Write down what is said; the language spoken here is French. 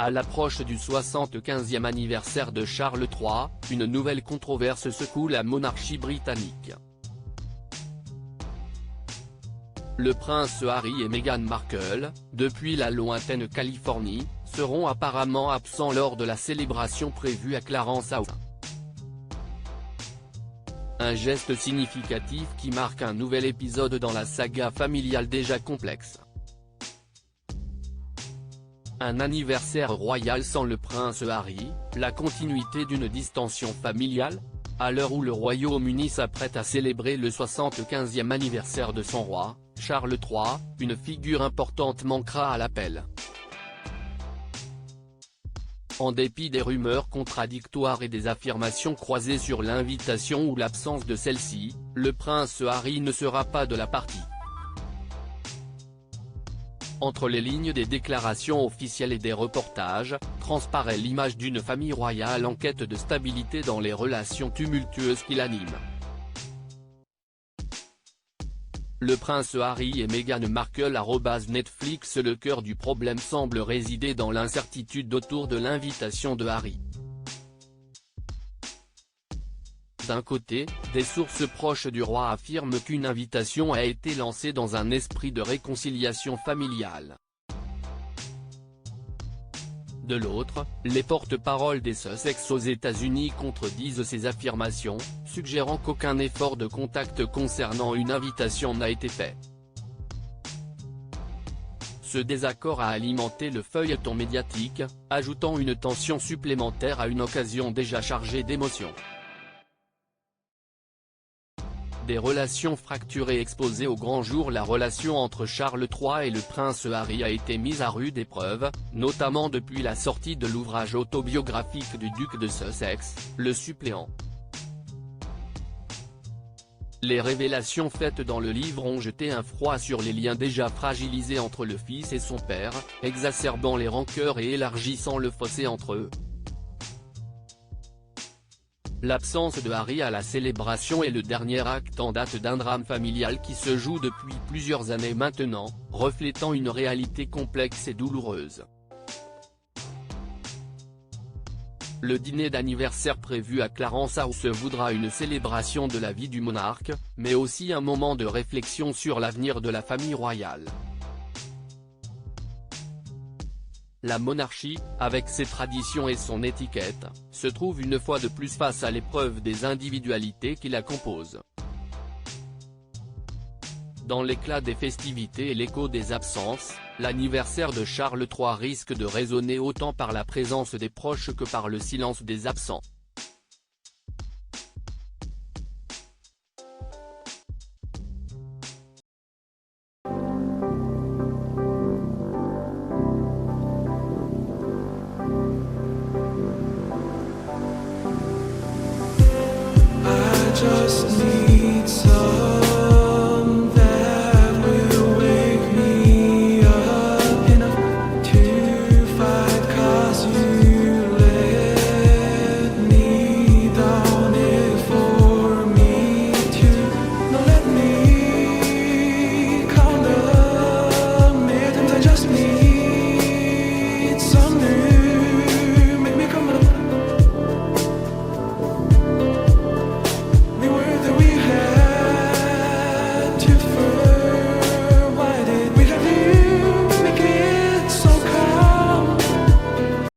À l'approche du 75e anniversaire de Charles III, une nouvelle controverse secoue la monarchie britannique. Le prince Harry et Meghan Markle, depuis la lointaine Californie, seront apparemment absents lors de la célébration prévue à Clarence House. Un geste significatif qui marque un nouvel épisode dans la saga familiale déjà complexe. Un anniversaire royal sans le prince Harry, la continuité d'une distension familiale? À l'heure où le Royaume-Uni s'apprête à célébrer le 75e anniversaire de son roi, Charles III, une figure importante manquera à l'appel. En dépit des rumeurs contradictoires et des affirmations croisées sur l'invitation ou l'absence de celle-ci, le prince Harry ne sera pas de la partie. Entre les lignes des déclarations officielles et des reportages, transparaît l'image d'une famille royale en quête de stabilité dans les relations tumultueuses qui l'animent. Le prince Harry et Meghan Markle @Netflix. Le cœur du problème semble résider dans l'incertitude autour de l'invitation de Harry. D'un côté, des sources proches du roi affirment qu'une invitation a été lancée dans un esprit de réconciliation familiale. De l'autre, les porte-paroles des Sussex aux États-Unis contredisent ces affirmations, suggérant qu'aucun effort de contact concernant une invitation n'a été fait. Ce désaccord a alimenté le feuilleton médiatique, ajoutant une tension supplémentaire à une occasion déjà chargée d'émotions. Des relations fracturées exposées au grand jour. La relation entre Charles III et le prince Harry a été mise à rude épreuve, notamment depuis la sortie de l'ouvrage autobiographique du duc de Sussex, Le Suppléant. Les révélations faites dans le livre ont jeté un froid sur les liens déjà fragilisés entre le fils et son père, exacerbant les rancœurs et élargissant le fossé entre eux. L'absence de Harry à la célébration est le dernier acte en date d'un drame familial qui se joue depuis plusieurs années maintenant, reflétant une réalité complexe et douloureuse. Le dîner d'anniversaire prévu à Clarence House se voudra une célébration de la vie du monarque, mais aussi un moment de réflexion sur l'avenir de la famille royale. La monarchie, avec ses traditions et son étiquette, se trouve une fois de plus face à l'épreuve des individualités qui la composent. Dans l'éclat des festivités et l'écho des absences, l'anniversaire de Charles III risque de résonner autant par la présence des proches que par le silence des absents.